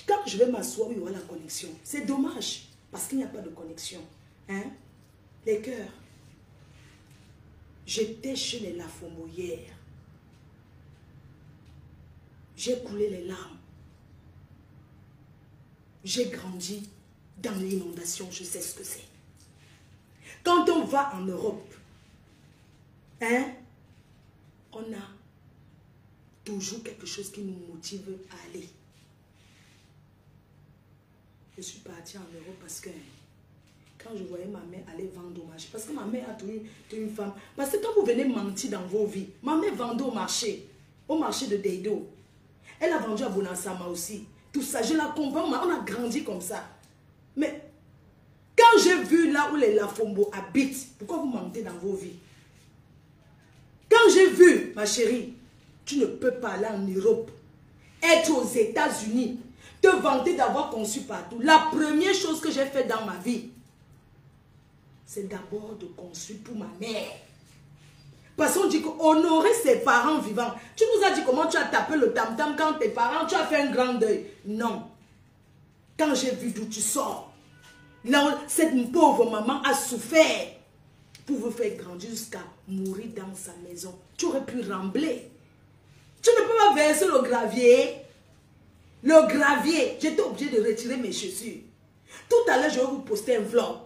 Quand je vais m'asseoir, il y aura la connexion. C'est dommage, parce qu'il n'y a pas de connexion. Hein? Les cœurs. J'étais chez les Lafombo hier. J'ai coulé les larmes. J'ai grandi dans l'inondation, je sais ce que c'est. Quand on va en Europe, hein, on a toujours quelque chose qui nous motive à aller. Je suis partie en Europe parce que quand je voyais ma mère aller vendre au marché, parce que ma mère a toujours été une femme, parce que quand vous venez mentir dans vos vies, ma mère vendait au marché de Deido. Elle a vendu à Bonassama aussi. Tout ça, je la comprends, on a grandi comme ça. Mais quand j'ai vu là où les Lafombo habitent, pourquoi vous mentez dans vos vies? Quand j'ai vu, ma chérie, tu ne peux pas aller en Europe, être aux États-Unis, te vanter d'avoir conçu partout. La première chose que j'ai faite dans ma vie, c'est d'abord de conçu pour ma mère. Parce qu'on dit qu'honorer ses parents vivants. Tu nous as dit comment tu as tapé le tam-tam quand tes parents, tu as fait un grand deuil. Non. Quand j'ai vu d'où tu sors, là, cette pauvre maman a souffert pour vous faire grandir jusqu'à mourir dans sa maison. Tu aurais pu rembler. Tu ne peux pas verser le gravier. Le gravier, j'étais obligée de retirer mes chaussures. Tout à l'heure, je vais vous poster un vlog.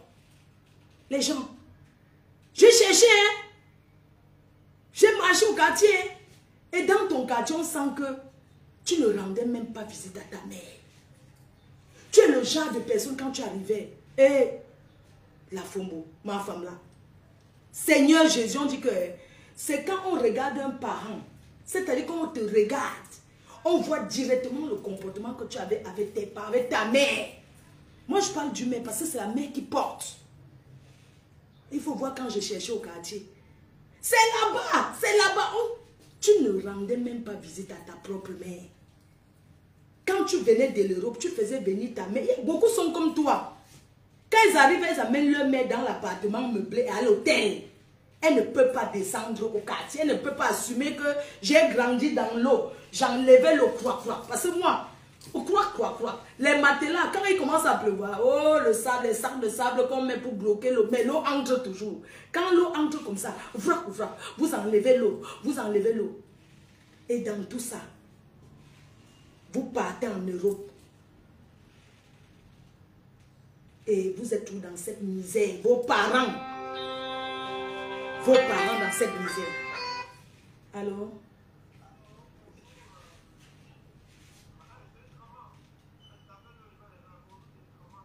Les gens, j'ai cherché, hein. J'ai marché au quartier. Et dans ton quartier, on sent que tu ne rendais même pas visite à ta mère. Tu es le genre de personne quand tu arrivais. Et la Fombo, ma femme là. Seigneur Jésus, on dit que c'est quand on regarde un parent. C'est-à-dire quand on te regarde. On voit directement le comportement que tu avais avec tes parents, avec ta mère. Moi, je parle du mère parce que c'est la mère qui porte. Il faut voir quand je cherchais au quartier. C'est là-bas, c'est là-bas. Tu ne rendais même pas visite à ta propre mère. Quand tu venais de l'Europe, tu faisais venir ta mère. Beaucoup sont comme toi. Quand ils arrivent, ils amènent leur mère dans l'appartement meublé à l'hôtel. Elle ne peut pas descendre au quartier. Elle ne peut pas assumer que j'ai grandi dans l'eau. J'enlevais le croix-croix. Parce que moi, au croix-croix, les matelas, quand il commence à pleuvoir, oh, le sable, les sacs de sable qu'on met pour bloquer l'eau, mais l'eau entre toujours. Quand l'eau entre comme ça, vous enlevez l'eau, vous enlevez l'eau. Et dans tout ça, vous partez en Europe. Et vous êtes tous dans cette misère. Vos parents dans cette misère. Alors?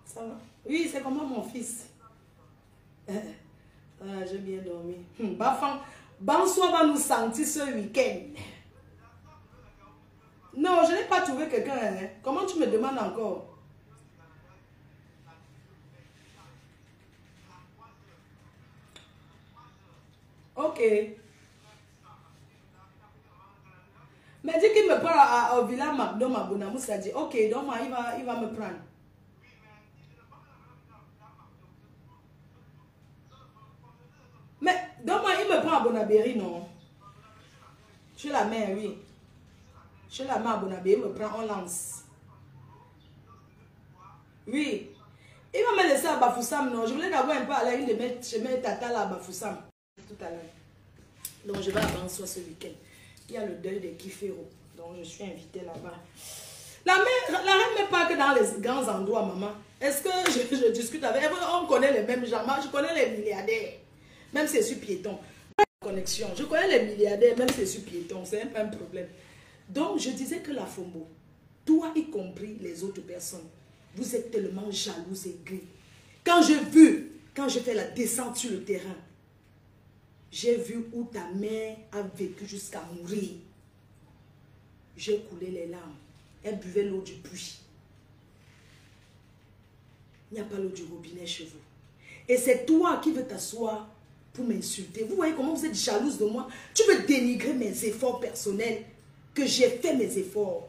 Ça va? Oui, c'est comment mon fils? J'ai bien dormi. Bonsoir va nous sentir ce week-end. Non, je n'ai pas trouvé quelqu'un. Hein. Comment tu me demandes encore? Ok. Mais dis qu'il me prend au village McDo Mabonamou, ça dit, ok, donc il va me prendre. Mais donc il me prend à Bonabéry, non? Chez la mère, oui. Chez la mère à Bonabéry, il me prend, on lance. Oui. Il va me laisser à Bafoussam, non? Je voulais d'abord un peu aller à une de mes tatas là à Bafoussam. Tout à l'heure. Donc je vais à Bansoir ce week-end. Il y a le deuil des Kifero. Donc je suis invitée là-bas. La reine n'est pas que dans les grands endroits, maman. Est-ce que je discute avec elle? On connaît les mêmes gens. Moi, je connais les milliardaires. Même si je suis piéton. Connexion. Je connais les milliardaires, même si je suis piéton. C'est un peu un problème. Donc je disais que la Fombo, toi y compris les autres personnes, vous êtes tellement jaloux et gris. Quand j'ai fait la descente sur le terrain, j'ai vu où ta mère a vécu jusqu'à mourir. J'ai coulé les larmes. Elle buvait l'eau du puits. Il n'y a pas l'eau du robinet chez vous. Et c'est toi qui veux t'asseoir pour m'insulter. Vous voyez comment vous êtes jalouse de moi? Tu veux dénigrer mes efforts personnels, que j'ai fait mes efforts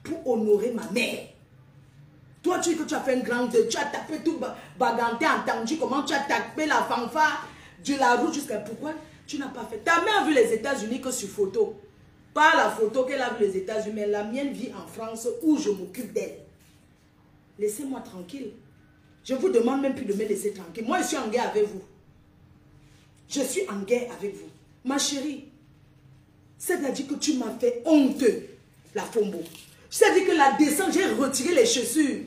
pour honorer ma mère. Toi, tu dis que tu as fait un grand deuil, tu as tapé tout baganté, entendu comment tu as tapé la fanfare de la route jusqu'à... Pourquoi tu n'as pas fait? Ta mère a vu les États-Unis que sur photo. Pas la photo qu'elle a vu les États-Unis, mais la mienne vit en France où je m'occupe d'elle. Laissez-moi tranquille. Je vous demande même plus de me laisser tranquille. Moi, je suis en guerre avec vous. Je suis en guerre avec vous. Ma chérie, c'est-à-dire que tu m'as fait honte, la Fombo. C'est-à-dire que la descente, j'ai retiré les chaussures.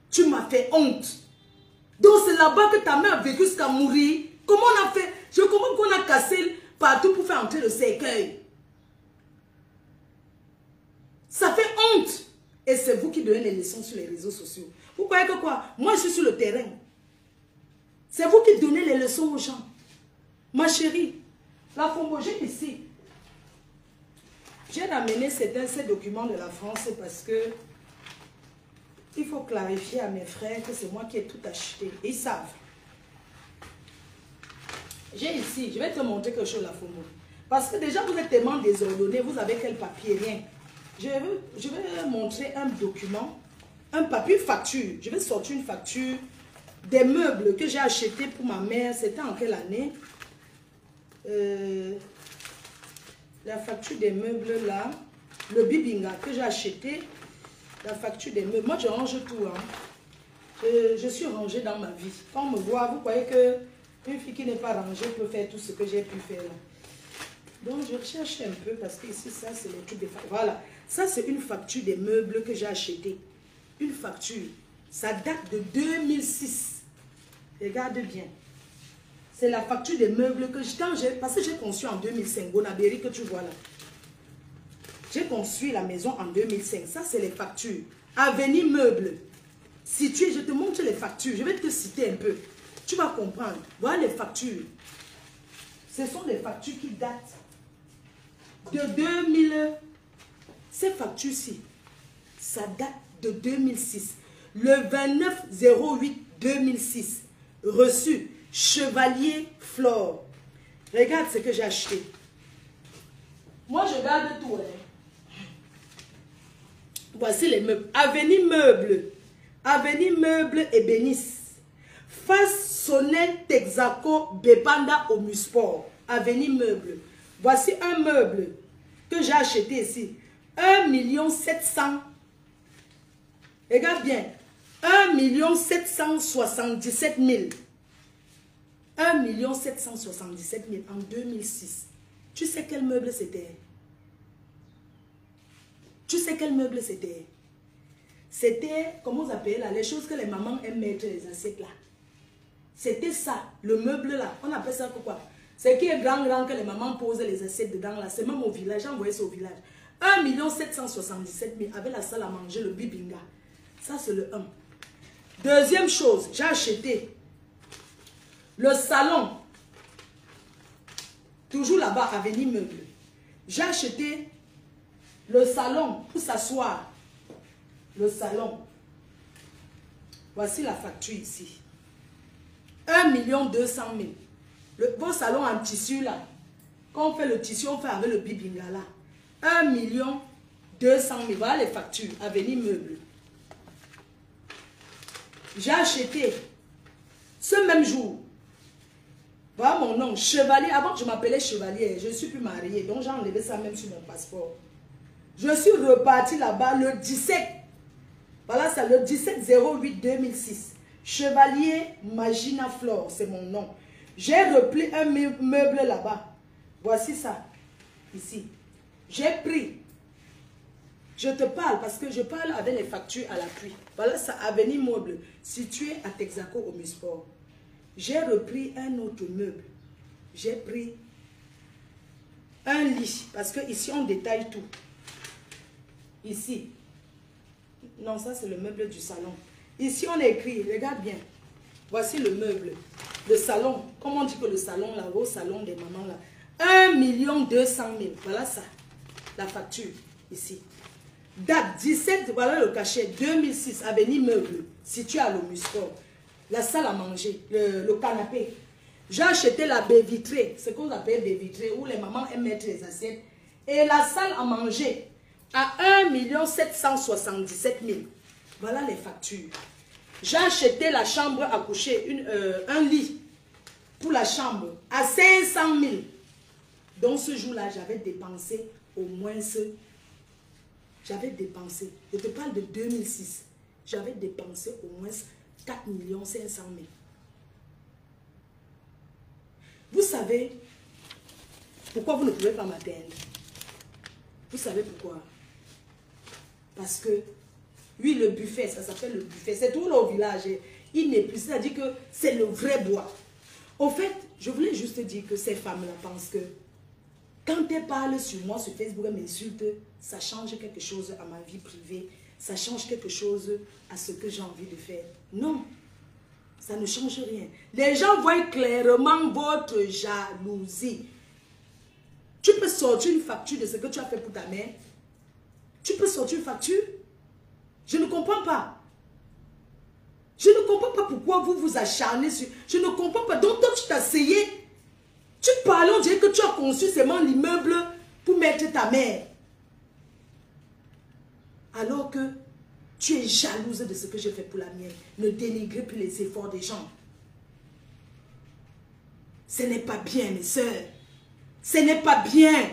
Tu m'as fait honte. Donc c'est là-bas que ta mère a vécu jusqu'à mourir. Comment on a fait? Je comprends qu'on a cassé partout pour faire entrer le cercueil. Ça fait honte. Et c'est vous qui donnez les leçons sur les réseaux sociaux. Vous croyez que quoi? Moi, je suis sur le terrain. C'est vous qui donnez les leçons aux gens. Ma chérie, la Fombo, j'ai ici. J'ai ramené ces documents de la France parce que il faut clarifier à mes frères que c'est moi qui ai tout acheté. Ils savent. J'ai ici, je vais te montrer quelque chose, la Fombo. Parce que déjà, vous êtes tellement désordonné, vous avez quel papier? Rien. Je vais montrer un document, un papier, une facture. Je vais sortir une facture des meubles que j'ai achetés pour ma mère. C'était en quelle année? La facture des meubles là, le bibinga que j'ai acheté, la facture des meubles. Moi, je range tout. Hein. Je suis rangée dans ma vie. Quand on me voit, vous croyez que une fille qui n'est pas rangée peut faire tout ce que j'ai pu faire là. Donc, je recherche un peu parce que ici, ça, c'est les trucs des factures. Voilà. Ça, c'est une facture des meubles que j'ai acheté. Une facture. Ça date de 2006. Regarde bien. C'est la facture des meubles que parce que j'ai conçu en 2005. Bonabéry que tu vois là. J'ai construit la maison en 2005. Ça, c'est les factures. Avenue Meubles. Situé, je te montre les factures. Je vais te citer un peu. Tu vas comprendre. Voilà les factures. Ce sont des factures qui datent de 2000. Ces factures-ci, ça date de 2006. Le 29/08/2006. Reçu. Chevalier Flore. Regarde ce que j'ai acheté. Moi, je garde tout. Hein. Voici les meubles. Avenue Meubles. Avenue Meubles et Bénis. Face Sonnet Texaco Bepanda au Musport. Avenue Meubles. Voici un meuble que j'ai acheté ici. 1 700 000. Regarde bien. 1 777 000. 1 777 000 en 2006. Tu sais quel meuble c'était? Tu sais quel meuble c'était? C'était, comment vous appelez là, les choses que les mamans aiment mettre, les assiettes là. C'était ça, le meuble là. On appelle ça quoi? C'est qui est grand que les mamans posent les assiettes dedans là. C'est même au village, j'ai envoyé ça au village. 1 777 000 avec la salle à manger, le bibinga. Ça c'est le 1. Deuxième chose, j'ai acheté le salon. Toujours là-bas, avenue Meuble. J'ai acheté le salon pour s'asseoir. Le salon. Voici la facture ici. 1 200 000. Le beau salon en tissu là. Quand on fait le tissu, on fait avec le bibinga là. 1 200 000. Voilà les factures. Avenue Meuble. J'ai acheté ce même jour. Voilà mon nom. Chevalier. Avant, je m'appelais Chevalier. Je ne suis plus mariée. Donc, j'ai enlevé ça même sur mon passeport. Je suis reparti là-bas le 17. Voilà, c'est le 17/08/2006. Chevalier Magina Flore, c'est mon nom. J'ai repris un meuble là-bas. Voici ça. Ici. J'ai pris. Je te parle parce que je parle avec les factures à l'appui. Voilà, ça, Avenue Meuble, situé à Texaco au Musport. J'ai repris un autre meuble. J'ai pris un lit. Parce que ici, on détaille tout. Ici. Non, ça, c'est le meuble du salon. Ici, on a écrit, regarde bien. Voici le meuble. Le salon. Comment on dit que le salon, là, au salon des mamans, là. 1 200 000. Voilà ça. La facture, ici. Date 17, voilà le cachet. 2006, Avenue Meuble, situé à l'Omusport. La salle à manger, le canapé. J'ai acheté la baie vitrée, ce qu'on appelle baie vitrée, où les mamans aiment mettre les assiettes. Et la salle à manger à 1 777 000. Voilà les factures. J'ai acheté la chambre à coucher, un lit pour la chambre à 500 000. Donc ce jour-là, j'avais dépensé au moins j'avais dépensé. Je te parle de 2006. j'avais dépensé au moins 4 500 000. Vous savez pourquoi vous ne pouvez pas m'atteindre? Vous savez pourquoi? Parce que, oui, le buffet, ça s'appelle le buffet. C'est tout là au village. Il n'est plus, c'est-à-dire que c'est le vrai bois. Au fait, je voulais juste dire que ces femmes-là pensent que quand elles parlent sur moi, sur Facebook, elles m'insultent, ça change quelque chose à ma vie privée. Ça change quelque chose à ce que j'ai envie de faire. Non, ça ne change rien. Les gens voient clairement votre jalousie. Tu peux sortir une facture de ce que tu as fait pour ta mère. Tu peux sortir une facture. Je ne comprends pas. Je ne comprends pas pourquoi vous vous acharnez sur... Je ne comprends pas. Donc toi, tu t'es essayé. Tu parlais, on dirait que tu as conçu seulement l'immeuble pour mettre ta mère. Alors que tu es jalouse de ce que j'ai fait pour la mienne. Ne dénigrez plus les efforts des gens. Ce n'est pas bien, mes soeurs. Ce n'est pas bien.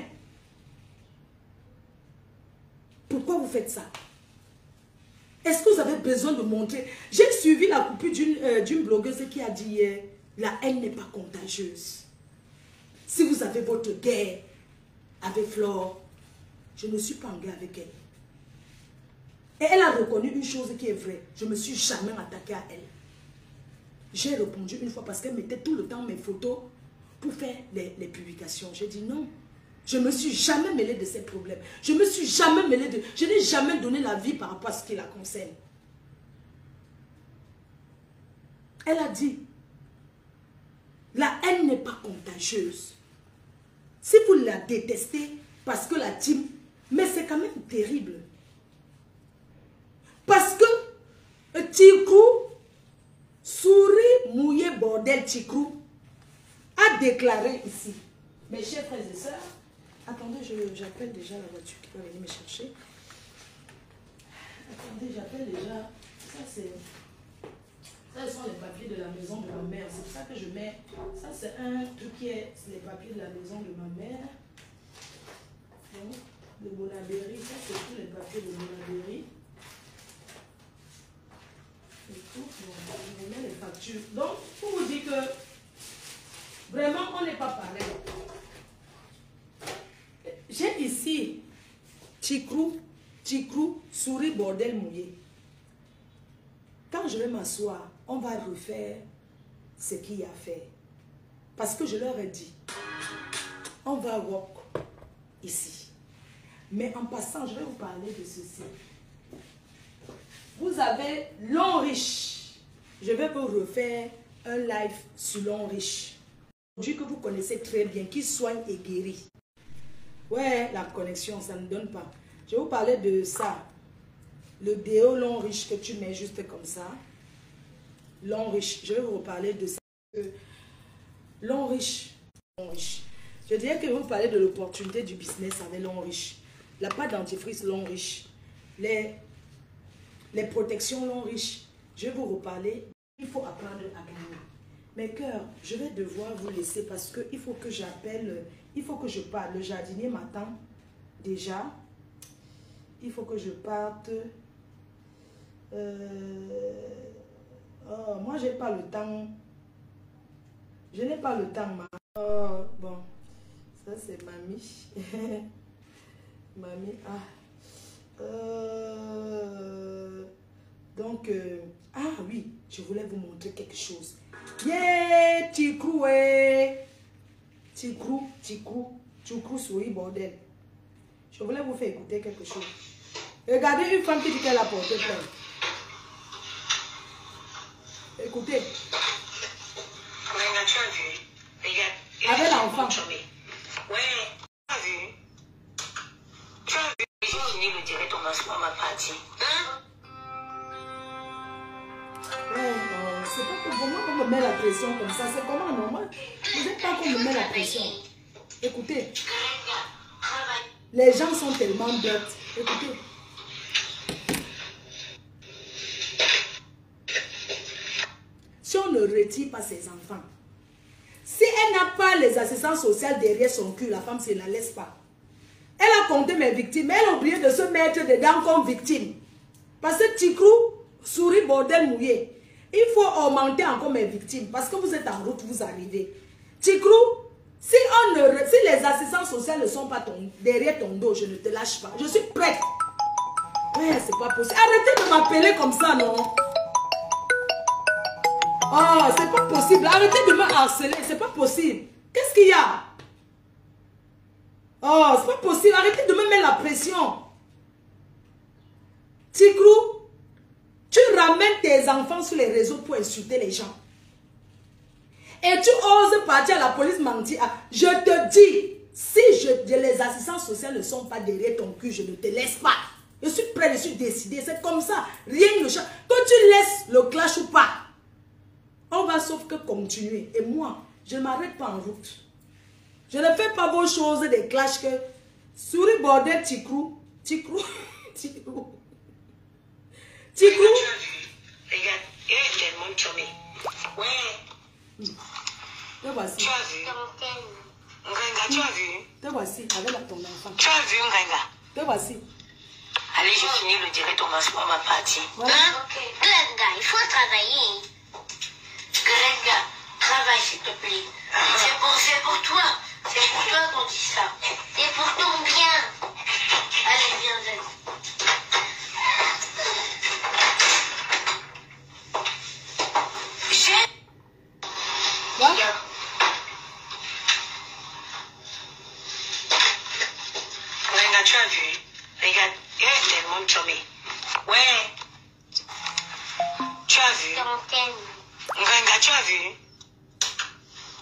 Pourquoi vous faites ça? Est-ce que vous avez besoin de montrer? J'ai suivi la coupure d'une blogueuse qui a dit hier, la haine n'est pas contagieuse. Si vous avez votre guerre avec Flore, je ne suis pas en guerre avec elle. Et elle a reconnu une chose qui est vraie. Je ne me suis jamais attaquée à elle. J'ai répondu une fois parce qu'elle mettait tout le temps mes photos pour faire les publications. J'ai dit non. Je ne me suis jamais mêlée de ces problèmes. Je ne me suis jamais mêlée de... Je n'ai jamais donné la vie par rapport à ce qui la concerne. Elle a dit, la haine n'est pas contagieuse. Si vous la détestez parce que la team... Mais c'est quand même terrible. Parce que Tikrou, souris mouillé bordel Tikrou, a déclaré ici. Mes chers frères et sœurs, attendez, j'appelle déjà la voiture qui va venir me chercher. Attendez, j'appelle déjà. Ça, ce sont les papiers de la maison de ma mère. C'est pour ça que je mets. Ça, c'est un truc qui est les papiers de la maison de ma mère. Donc, de Bonabéry. Ça, c'est tous les papiers de Bonabéry. Et tout. Donc, je mets les factures. Donc, pour vous dire que vraiment, on n'est pas pareil. J'ai ici Tikrou, souris, bordel mouillé. Quand je vais m'asseoir, on va refaire ce qu'il y a fait. Parce que je leur ai dit, on va rock ici. Mais en passant, je vais vous parler de ceci. Vous avez Long Riche. Je vais vous refaire un live sur Long Riche. Dieu que vous connaissez très bien, qui soigne et guérit. Ouais, la connexion, ça ne donne pas. Je vais vous parler de ça. Le déo Long Riche que tu mets juste comme ça. Long Riche. Je vais vous reparler de ça. Long Riche. Long Riche. Je dirais que je vais vous parler de l'opportunité du business avec Long Riche. La pâte dentifrice Long Riche. Les protections Long Riche. Je vais vous reparler. Il faut apprendre à gagner. Mes cœurs, je vais devoir vous laisser parce qu'il faut que j'appelle, il faut que je parte. Le jardinier m'attend déjà. Il faut que je parte. Oh, moi, je n'ai pas le temps. Je n'ai pas le temps, ma. Oh, bon. Ça, c'est mamie. Mamie, ah. Donc, ah oui, je voulais vous montrer quelque chose. Yeah, Tikrou, Tikrou, souris, bordel. Je voulais vous faire écouter quelque chose. Regardez une femme qui dit qu'elle a porté plainte. Écoutez. Tu as vu? Regarde. Avec l'enfant. Ouais, tu as vu? Tu as vu? J'ai fini le direct, on a souvent ma partie. Hein? Ouais, c'est pas pour moi qu'on me met la pression comme ça. C'est comment, non? Moi, vous n'êtes pas qu'on me met la pression. Écoutez. Les gens sont tellement bêtes. Écoutez. Si on ne retire pas ses enfants, si elle n'a pas les assistants sociaux derrière son cul, la femme ne la laisse pas. Elle a compté mes victimes, elle a oublié de se mettre dedans comme victime. Parce que Tikrou, Souris, bordel mouillé. Il faut augmenter encore mes victimes parce que vous êtes en route, vous arrivez. Tigrou, si les assistants sociaux ne sont pas derrière ton dos, je ne te lâche pas. Je suis prête. Ouais, c'est pas possible. Arrêtez de m'appeler comme ça, non? Oh, c'est pas possible. Arrêtez de me harceler. C'est pas possible. Qu'est-ce qu'il y a? Oh, c'est pas possible. Arrêtez de me mettre la pression. Tigrou, tu ramènes tes enfants sur les réseaux pour insulter les gens. Et tu oses partir à la police mentir. Je te dis, si les assistants sociaux ne sont pas derrière ton cul, je ne te laisse pas. Je suis prêt, je suis décidé. C'est comme ça. Rien ne change. Que tu laisses le clash ou pas, on va sauf que continuer. Et moi, je ne m'arrête pas en route. Je ne fais pas vos choses, des clashs que... Souris bordel, Tigrou. Tigrou. Tigrou. Tigrou. Regarde, il est tellement chômé. Ouais. Te voici. Tu as vu? Ngenga, tu as vu? Te voici, avec ton enfant. Tu as vu, Ngenga? Te voici. Allez, je finis le direct, on va ma partie. Voilà. Hein? Ngenga, il faut travailler. Ngenga, travaille s'il te plaît. C'est pour toi. C'est pour toi qu'on dit ça. C'est pour ton bien. Allez, viens, Zen. Quoi? Ngenga, tu as vu? Regarde, il est tellement chômé. Ouais. Tu as vu? Ngenga, tu as vu?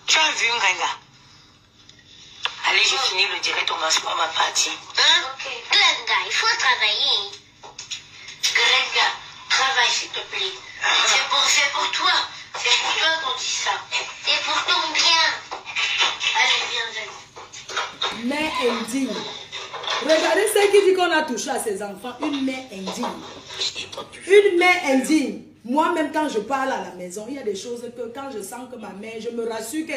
Tu as vu, Ngenga? Allez, je finis le direct, on va ma partie. Hein? Ngenga, il faut travailler. Ngenga, travaille s'il te plaît. C'est pour toi. C'est pour toi qu'on dit ça. C'est pour ton bien. Allez, viens, Zen. Mère indigne. Regardez ce qui dit qu'on a touché à ses enfants. Une mère indigne. Une mère indigne. Moi-même, quand je parle à la maison, il y a des choses que quand je sens que ma mère, je me rassure que...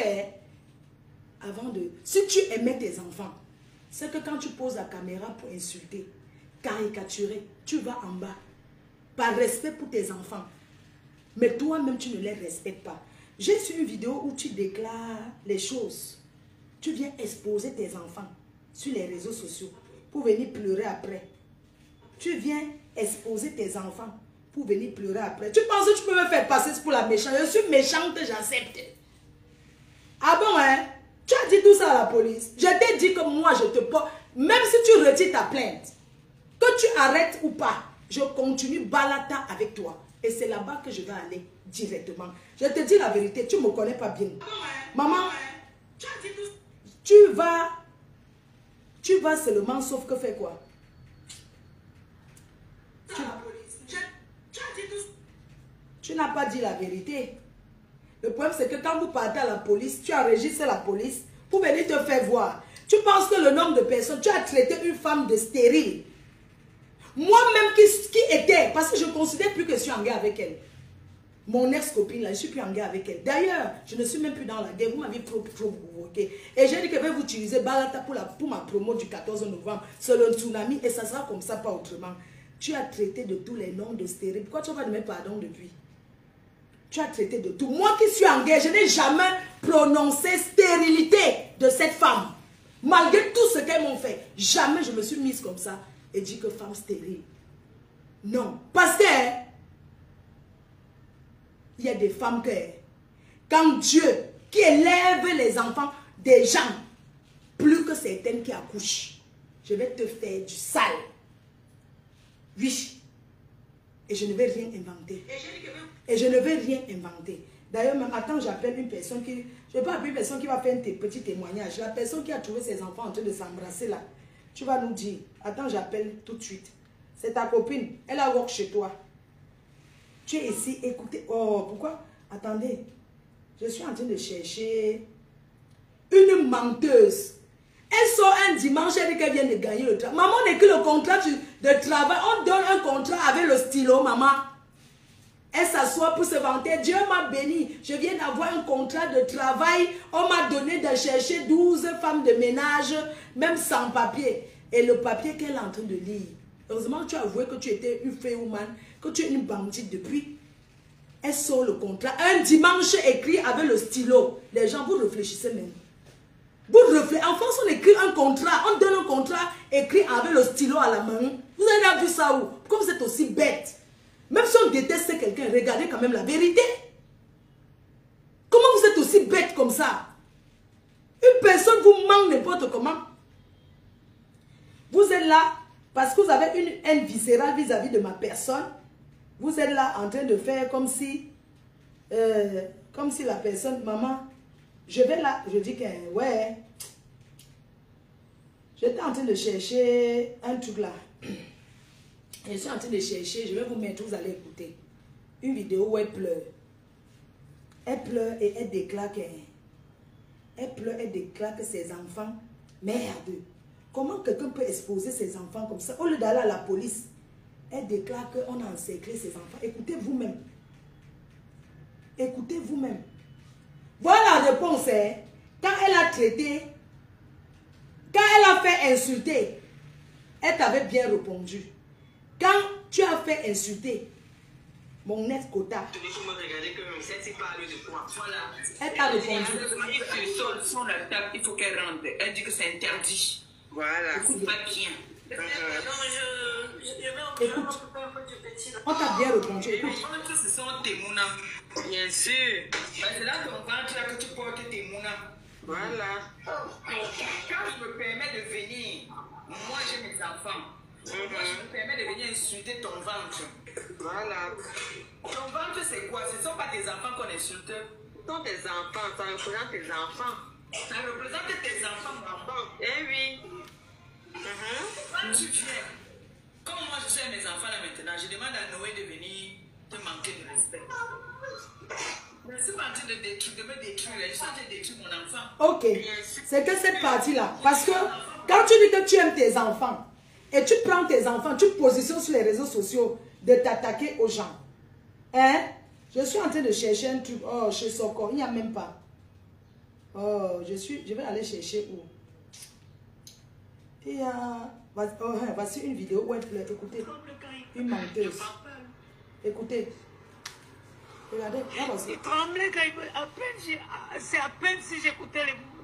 Avant de... Si tu aimais tes enfants, c'est que quand tu poses la caméra pour insulter, caricaturer, tu vas en bas. Par respect pour tes enfants. Mais toi-même, tu ne les respectes pas. J'ai su une vidéo où tu déclares les choses. Tu viens exposer tes enfants sur les réseaux sociaux pour venir pleurer après. Tu viens exposer tes enfants pour venir pleurer après. Tu penses que tu peux me faire passer pour la méchante? Je suis méchante, j'accepte. Ah bon, hein? Tu as dit tout ça à la police. Je t'ai dit que moi, je te porte. Même si tu retires ta plainte, que tu arrêtes ou pas, je continue balata avec toi. Et c'est là-bas que je vais aller directement. Je te dis la vérité, tu ne me connais pas bien. Maman, tu vas seulement, sauf que fais quoi? Tu n'as pas dit la vérité. Le problème, c'est que quand vous partez à la police, tu enregistres la police pour venir te faire voir. Tu penses que le nombre de personnes, tu as traité une femme de stérile. Moi-même qui était, parce que je ne considère plus que je suis en guerre avec elle. Mon ex-copine, là, je ne suis plus en guerre avec elle. D'ailleurs, je ne suis même plus dans la guerre. Vous m'avez trop provoqué. Et j'ai dit que je vais vous utiliser Balata pour ma promo du 14 novembre. C'est le tsunami et ça sera comme ça, pas autrement. Tu as traité de tous les noms de stérile. Pourquoi tu vas me mettre pardon depuis? Tu as traité de tout. Moi qui suis en guerre, je n'ai jamais prononcé stérilité de cette femme. Malgré tout ce qu'elles m'ont fait. Jamais je me suis mise comme ça et dit que femme stérile. Non. Parce que il y a des femmes que quand Dieu qui élève les enfants des gens plus que certaines qui accouchent, je vais te faire du sale. Oui. Et je ne vais rien inventer. Et je ne vais rien inventer. D'ailleurs, même, attends, j'appelle une personne qui... Je ne vais pas appeler une personne qui va faire un petit témoignage. La personne qui a trouvé ses enfants en train de s'embrasser là, tu vas nous dire. Attends, j'appelle tout de suite. C'est ta copine. Elle a work chez toi. Tu es ici, écoutez. Oh, pourquoi? Attendez. Je suis en train de chercher une menteuse. Elle sort un dimanche, elle dit qu'elle vient de gagner le travail. Maman n'est que le contrat de travail. On donne un contrat avec le stylo, maman. Elle s'assoit pour se vanter. Dieu m'a béni. Je viens d'avoir un contrat de travail. On m'a donné de chercher 12 femmes de ménage, même sans papier. Et le papier qu'elle est en train de lire. Heureusement, tu as avoué que tu étais une fée woman, que tu es une bandite depuis. Elle sort le contrat. Un dimanche écrit avec le stylo. Les gens, vous réfléchissez même. Vous réfléchissez. En France, on écrit un contrat. On donne un contrat écrit avec le stylo à la main. Vous avez déjà vu ça où? Comme vous êtes aussi bête. Même si on déteste quelqu'un, regardez quand même la vérité. Comment vous êtes aussi bête comme ça? Une personne vous ment n'importe comment. Vous êtes là parce que vous avez une haine viscérale vis-à-vis de ma personne. Vous êtes là en train de faire comme si la personne, maman, je vais là, je dis que, ouais, j'étais en train de chercher un truc là. Je suis en train de chercher, je vais vous mettre, vous allez écouter. Une vidéo où elle pleure. Elle pleure et elle déclare que, ses enfants, merde. Comment quelqu'un peut exposer ses enfants comme ça? Au lieu d'aller à la police, elle déclare qu'on a encerclé ses enfants. Écoutez vous-même. Écoutez vous-même. Voilà la réponse. Hein? Quand elle a traité, quand elle a fait insulter, elle t'avait bien répondu. Quand tu as fait insulter, mon ex-quota, elle t'a répondu. Sur la table, il faut qu'elle rentre. Elle dit que c'est interdit. Voilà. C'est pas bien. Écoute, on t'a bien répondu. Écoute. Ce sont tes mounas. Bien sûr. C'est là ton ventre que tu portes tes mounas. Voilà. Quand je me permets de venir, moi j'ai mes enfants. Moi je me permets de venir insulter ton ventre. Voilà. Ton ventre c'est quoi? Ce ne sont pas tes enfants qu'on insulte. Ce sont tes enfants. Ça représente tes enfants. Ça représente tes enfants, maman. Eh oui. Quand tu viens, comme moi je suis à mes enfants là maintenant, je demande à Noé de venir te manquer de respect. Je ne suis pas en train de me détruire, je suis en train de détruire mon enfant. Ok, c'est que cette partie-là. Parce que quand tu dis que tu aimes tes enfants, et tu prends tes enfants, tu positionnes sur les réseaux sociaux de t'attaquer aux gens. Hein? Je suis en train de chercher un truc. Oh, chez Soko, il n'y a même pas. Oh, je vais aller chercher où? Il y a... voici une vidéo où elle pleure. Écoutez. Une menteuse. Écoutez. Regardez. Là, voici. Il tremblait quand c'est à peine si j'écoutais les mots.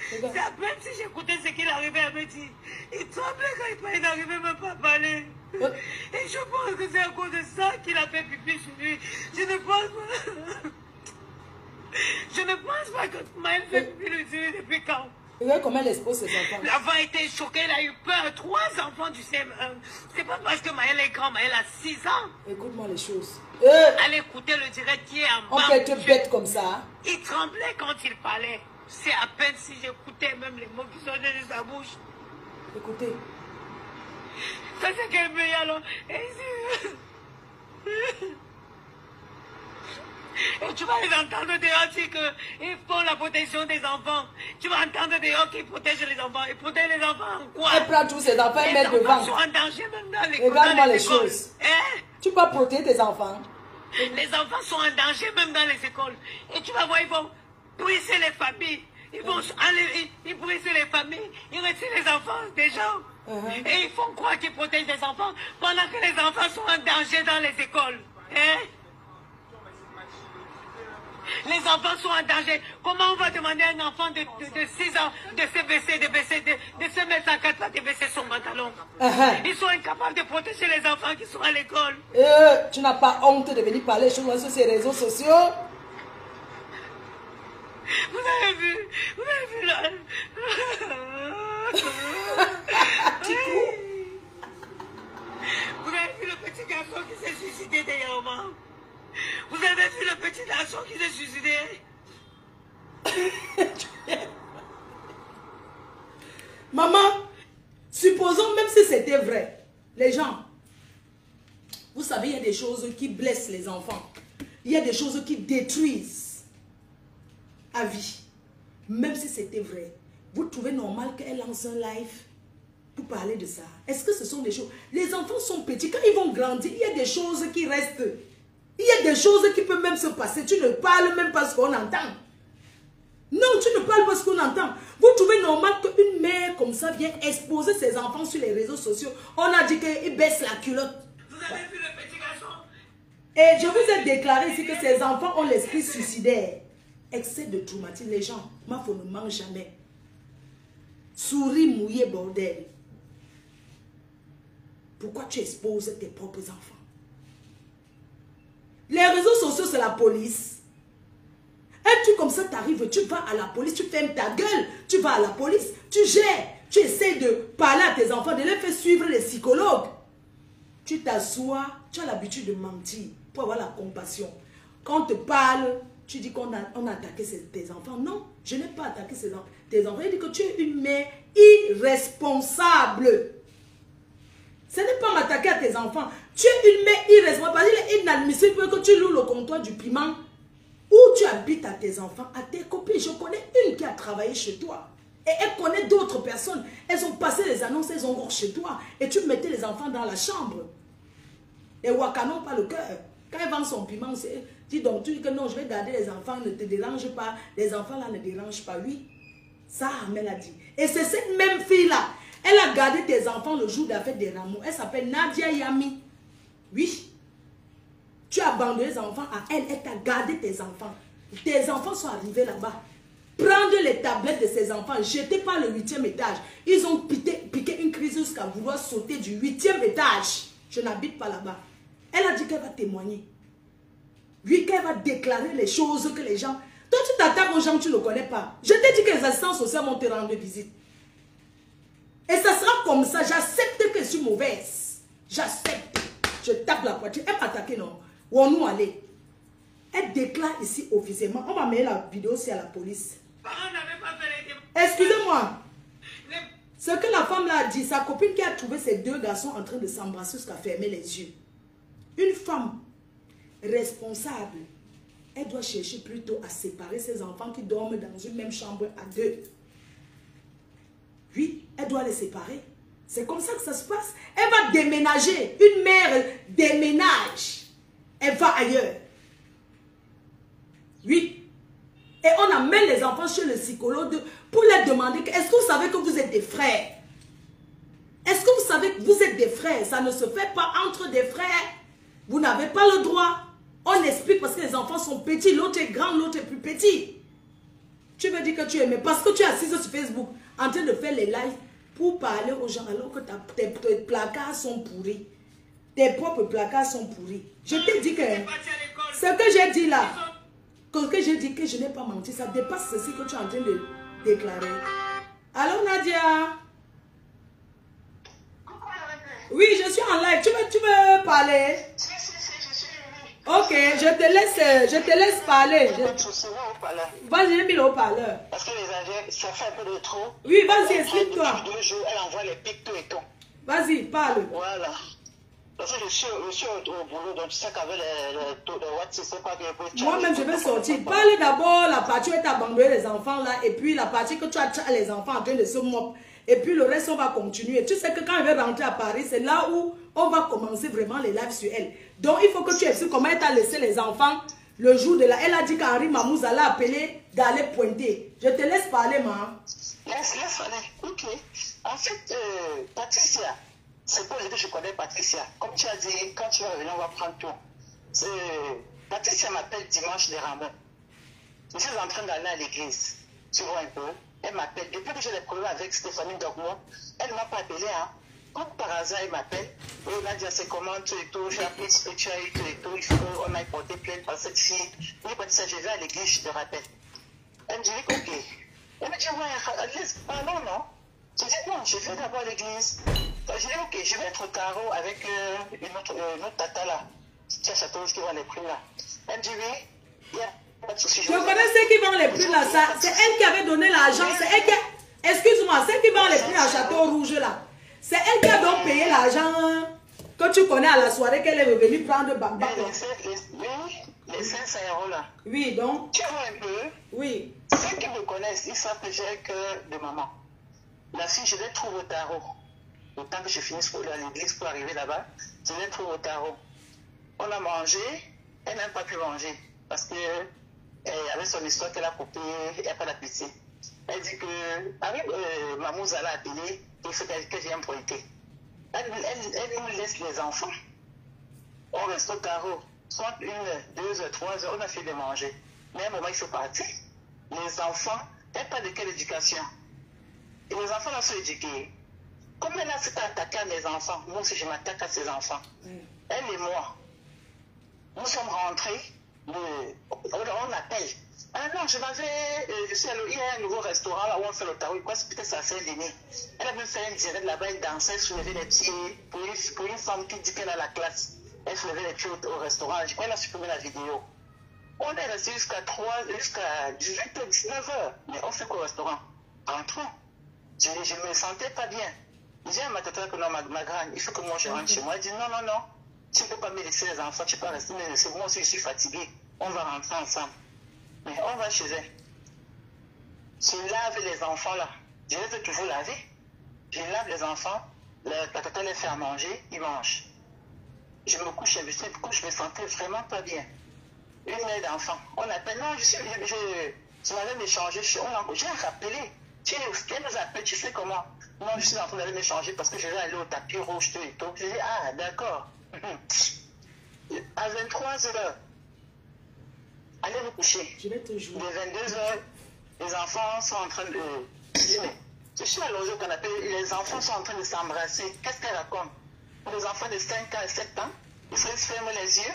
C'est à peine si j'écoutais ce qu'il arrivait à me dire. Il tremblait quand il n'arrivait même pas à parler. Et je pense que c'est à cause de ça qu'il a fait pipi sur lui. Je ne pense pas que Maël fait pipi sur lui depuis quand. Regardez comment elle expose ses enfants. L'enfant a été choqué, il a eu peur. 3 enfants du CM1. C'est pas parce que Maël est grand, Maël a 6 ans. Écoute-moi les choses. Allez écouter le direct qui est en bas. On peut être bête comme ça. Il tremblait quand il parlait. C'est à peine si j'écoutais même les mots qui sortaient de sa bouche. Écoutez. Ça c'est quel pays alors? Et tu vas les entendre dehors dire qu'ils font la protection des enfants. Tu vas entendre dehors qu'ils protègent les enfants. Ils protègent les enfants en quoi? Elle prend tous ses enfants et met devant. Les enfants sont en danger même dans l'école. Regarde-moi les choses. Hein? Tu peux protéger tes enfants. Les enfants sont en danger même dans les écoles. Et tu vas voir, ils vont briser les familles. Ils vont enlever, ils brisent les familles. Ils retirent les enfants des gens. Et ils font croire qu'ils protègent les enfants pendant que les enfants sont en danger dans les écoles. Hein? Les enfants sont en danger. Comment on va demander à un enfant de 6 ans de se baisser, de se mettre à 4 pattes, de baisser son pantalon? Ils sont incapables de protéger les enfants qui sont à l'école. Tu n'as pas honte de venir parler sur ces réseaux sociaux? Vous avez vu là. Vous avez vu le petit garçon qui s'est suicidé derrière moi? Vous avez vu le petit garçon qui s'est suicidé? Maman, supposons même si c'était vrai, les gens, vous savez, il y a des choses qui blessent les enfants. Il y a des choses qui détruisent à vie. Même si c'était vrai, vous trouvez normal qu'elle lance un live pour parler de ça? Est-ce que ce sont des choses... Les enfants sont petits, quand ils vont grandir, il y a des choses qui restent. Il y a des choses qui peuvent même se passer. Tu ne parles même pas ce qu'on entend. Non, tu ne parles pas ce qu'on entend. Vous trouvez normal qu'une mère comme ça vienne exposer ses enfants sur les réseaux sociaux? On a dit qu'il baisse la culotte. Vous avez vu le petit garçon? Et je vous ai déclaré ici que ces enfants ont l'esprit suicidaire. Excès de traumatisme. Les gens, ma femme ne mange jamais. Souris mouillée, bordel. Pourquoi tu exposes tes propres enfants? Les réseaux sociaux, c'est la police. Un truc comme ça t'arrive, tu vas à la police, tu fermes ta gueule, tu vas à la police, tu gères, tu essaies de parler à tes enfants, de les faire suivre les psychologues. Tu t'assois, tu as l'habitude de mentir pour avoir la compassion. Quand on te parle, tu dis qu'on a attaqué tes enfants. Non, je n'ai pas attaqué tes enfants. Il dit que tu es une mère irresponsable. Ce n'est pas m'attaquer à tes enfants. Tu es une mère irresponsable. Il est inadmissible que tu loues le comptoir du piment où tu habites à tes enfants, à tes copines. Je connais une qui a travaillé chez toi. Et elle connaît d'autres personnes. Elles ont passé les annonces, elles ont encore chez toi. Et tu mettais les enfants dans la chambre. Et Waka n'ont pas le cœur. Quand elle vend son piment, dis donc, tu dis que non, je vais garder les enfants, ne te dérange pas. Les enfants là ne dérangent pas. Oui, ça, Armel a dit. Et c'est cette même fille-là. Elle a gardé tes enfants le jour de la fête des rameaux. Elle s'appelle Nadia Yami. Oui. Tu as abandonné les enfants à elle. Elle t'a gardé tes enfants. Tes enfants sont arrivés là-bas. Prendre les tablettes de ces enfants, jeter par le 8e étage. Ils ont piqué une crise jusqu'à vouloir sauter du 8e étage. Je n'habite pas là-bas. Elle a dit qu'elle va témoigner. Oui, qu'elle va déclarer les choses que les gens... Toi, tu t'attaques aux gens que tu ne connais pas. Je t'ai dit que les assistants sociaux vont te rendre visite. Et ça sera comme ça. J'accepte que je suis mauvaise. J'accepte. Je tape la poitrine. Elle m'a attaqué, non? Où on nous allait? Elle déclare ici officiellement. On va mettre la vidéo aussi à la police. Excusez-moi. Ce que la femme là a dit, sa copine qui a trouvé ces deux garçons en train de s'embrasser jusqu'à fermer les yeux. Une femme responsable, elle doit chercher plutôt à séparer ses enfants qui dorment dans une même chambre à deux. Oui, elle doit les séparer. C'est comme ça que ça se passe. Elle va déménager. Une mère déménage. Elle va ailleurs. Oui. Et on amène les enfants chez le psychologue pour leur demander, est-ce que vous savez que vous êtes des frères? Est-ce que vous savez que vous êtes des frères? Ça ne se fait pas entre des frères. Vous n'avez pas le droit. On explique parce que les enfants sont petits. L'autre est grand, l'autre est plus petit. Tu veux dire que tu aimes, parce que tu es assise sur Facebook en train de faire les lives pour parler aux gens alors que tes placards sont pourris. Tes propres placards sont pourris. Je t'ai dit que ce que j'ai dit là, que j'ai dit que je n'ai pas menti, ça dépasse ceci que tu es en train de déclarer. Allô Nadia? Oui, je suis en live. Tu veux parler? Ok, je te laisse parler. Vas-y, j'ai mis le haut-parleur. Parce que les Indiens, ça fait un peu de trop. Oui, vas-y, explique-toi. Depuis 2 jours, elle envoie les pictos et tout. Vas-y, parle. Voilà. Parce que je suis au boulot, donc tu sais qu'avec les WhatsApp, c'est pas que... Moi-même, je vais sortir. Parle d'abord la partie où tu as abandonné les enfants là, et puis la partie que tu as les enfants en train de se mopper. Et puis le reste, on va continuer. Tu sais que quand elle va rentrer à Paris, c'est là où on va commencer vraiment les lives sur elle. Donc, il faut que tu expliques comment elle t'a laissé les enfants le jour de la... Elle a dit qu'Henri Mamouza l'a appelé d'aller pointer. Je te laisse parler, ma. Laisse aller. Ok. En fait, Patricia, c'est pour dire que je connais Patricia. Comme tu as dit, quand tu vas revenir, on va prendre tout. Patricia m'appelle dimanche des Rameaux. Je suis en train d'aller à l'église. Tu vois un peu? Elle m'appelle. Depuis que j'ai des problèmes avec Stéphanie Dogmo, elle ne m'a pas appelé. Hein. Comme par hasard, elle m'appelle. Et elle m'a dit, c'est comment tout et tout. J'ai appris ce que tu as eu tout et tout. Il faut qu'on aille porter plainte par cette fille. Oui, Patricia, je vais à l'église, je te rappelle. Elle me dit, ok. Elle me dit, ouais, parlons, non? Je dis, non, je vais d'abord à l'église. Je dis, ok, je vais être au carreau avec une autre tata là. Qui a Château Rouge qui vend les prix là. Elle me dit, oui, il y a... Je connais ceux qui vendent les prix là, c'est elle qui avait donné l'argent, c'est elle qui... Excuse-moi, ceux qui vendent les prix à Château Rouge là, c'est elle qui a donc payé l'argent que tu connais à la soirée qu'elle est revenue prendre Bamba. Les 500 € là. Oui, donc. Tu vois un peu? Oui. Ceux qui me connaissent, ils savent que j'ai un cœur de maman. La fille, je l'ai trouvée au tarot. Autant que je finisse pour aller à l'église pour arriver là-bas, je l'ai trouvée au tarot. On a mangé, elle n'a même pas pu manger parce que avec son histoire qu'elle a coupée, il n'y a pas d'appétit. Elle dit que Mamouza l'a appelé, il faut que je vienne pointer. Elle nous laisse les enfants. On reste au carreau. soit 1 heure, 2 heures, 3 heures, on a fait de manger. Mais à un moment, il faut partir. Les enfants, il n'y a pas de quelle éducation. Et les enfants là sont éduqués. Comme elle a s'est attaquée à mes enfants, moi aussi je m'attaque à ses enfants. Elle et moi, nous sommes rentrés, on appelle. Ah non, je suis allé, il y a un nouveau restaurant là où on fait le taroui, quoi, c'est peut-être ça fait dîner. Elle a même fait un direct là-bas, elle dansait, elle soulevait les pieds, pour une femme qui dit qu'elle a la classe. Elle soulevait les pieds au restaurant, je crois qu'elle a supprimé la vidéo. On est resté jusqu'à 18h, 19h, mais on fait qu'au restaurant. Rentrons. Je ne me sentais pas bien. Je dis à ma tata que non, ma grande, il faut que moi je rentre chez moi. Elle dit non, non, non, tu ne peux pas me laisser les enfants, tu peux pas rester me laisser. Moi aussi, je suis fatiguée. On va rentrer ensemble. Mais on va chez elle. Je lave les enfants là. Je les ai toujours lavés. Je lave les enfants. La tata les fait à manger, ils mangent. Je me couche, je me sentais vraiment pas bien. Une mère d'enfant. On appelle, non, je m'avais échangé, j'ai rappelé. Elle nous appelle, tu sais comment? Non, je suis en train d'aller m'échanger parce que je vais aller au tapis rouge, tout et tout. Je dis, ah, d'accord. À 23h, allez vous coucher. Je vais te jouer. De 22h, les enfants sont en train de... Je dis, mais je suis allongée au canapé, les enfants sont en train de s'embrasser. Qu'est-ce qu'elle raconte? Les enfants de 5 ans et 7 ans, ils se ferment les yeux.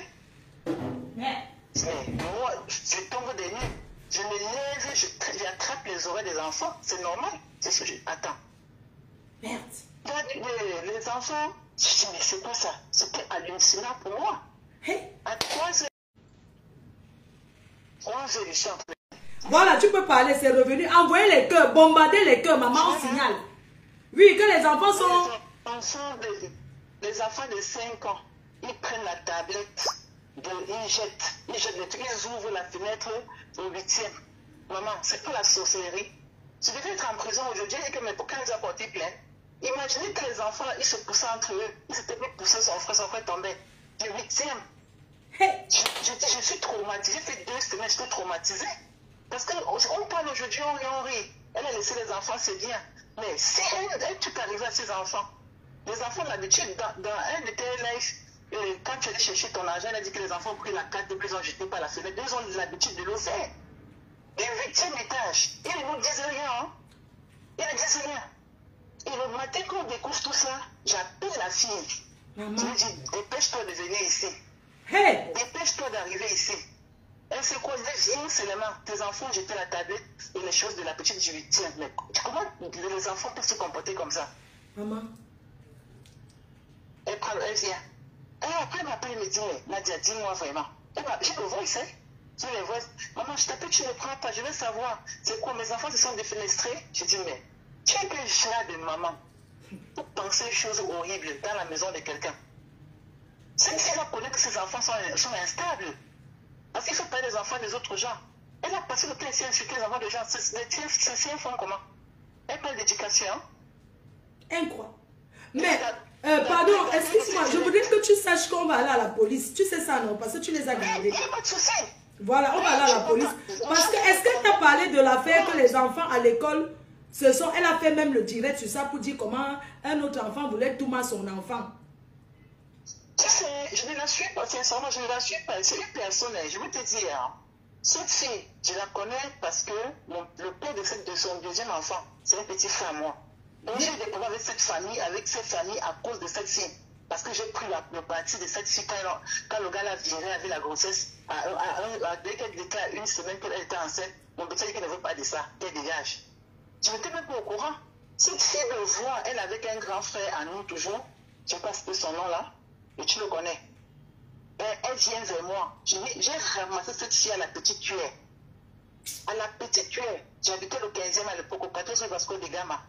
Mais moi, je tombe des nues. Je me lève, j'attrape les oreilles des enfants. C'est normal. C'est ce que je... Attends. Merde. Les enfants, je dis, mais c'est quoi ça? C'était hallucinant pour moi. Hey. À 3 heures, je suis en train de... Voilà, tu peux parler, c'est revenu. Envoyez les cœurs, bombarder les cœurs, maman, on signale. Oui, que les enfants sont... Les enfants de 5 ans, ils prennent la tablette, ils jettent les trucs, ils ouvrent la fenêtre au 8e. Maman, c'est pas la sorcellerie. Tu devais être en prison aujourd'hui et que mais pourquoi ils ont porté plainte? Imaginez que les enfants, ils se poussaient entre eux. Ils s'étaient poussés, son frère tombait. Le 8e. Hey. Je suis traumatisée. J'ai fait 2 semaines, j'étais traumatisée. Parce qu'on parle aujourd'hui, on rit. Elle a laissé les enfants, c'est bien. Mais si elle tu peux arriver à ses enfants, les enfants, l'habitude, dans un de tes lives, quand tu allais chercher ton argent, elle a dit que les enfants ont pris la carte et puis ils ont jeté par la fenêtre. Ils ont l'habitude de le faire. Et le 8e étage, ils ne nous disent rien. Hein? Ils ne disent rien. Et le matin, quand on découvre tout ça, j'appelle la fille. Maman. Je lui dis, dépêche-toi de venir ici. Hey. Dépêche-toi d'arriver ici. Elle s'est quoi? Viens seulement. Tes enfants ont jeté la tablette et les choses de la petite du 8e. Mais comment les enfants peuvent se comporter comme ça? Maman. Elle vient. Et après, elle m'appelle et me dit, Nadia, dis-moi vraiment. J'ai le voice, hein? J'ai le voice. Maman, je t'appelle, tu ne prends pas. Je veux savoir. C'est quoi? Mes enfants se sont défenestrés. Je dis, mais tu es quel genre de maman pour penser des choses horribles dans la maison de quelqu'un? Cette fille-là connaît que ses enfants sont instables. Parce qu'il ne faut pas les enfants des autres gens. Elle a passé le temps ici à insulter les enfants des gens. C'est un fond comment? Elle parle d'éducation. Incroyable. Mais, pardon, excuse-moi, je voudrais que tu saches qu'on va aller à la police. Tu sais ça, non? Parce que tu les as gardés. Il n'y a pas de souci. Voilà, on va aller à la police. Parce que, est-ce que tu as parlé de l'affaire que les enfants à l'école se sont... Elle a fait même le direct sur ça pour dire comment un autre enfant voulait tout mal son enfant. Tu sais, je ne la suis pas, sincèrement, je ne la suis pas. C'est une personne, je vais te dire, cette fille, je la connais parce que le père de son deuxième enfant, c'est un petit frère à moi. Donc j'ai des problèmes avec cette famille à cause de cette fille. Parce que j'ai pris le parti de cette fille quand le gars l'a viré avec la grossesse. Dès qu'elle déclare une semaine qu'elle était enceinte, mon petit dit qu'elle ne veut pas de ça, qu'elle dégage. Je n'étais même pas au courant. Cette fille me voit, elle avec un grand frère à nous toujours, je ne sais pas si c'est son nom là, et tu le connais. Elle vient vers moi. J'ai ramassé cette fille à la petite cuillère. À la petite cuillère. J'habitais le 15e à l'époque, au 14e Vasco de Gama.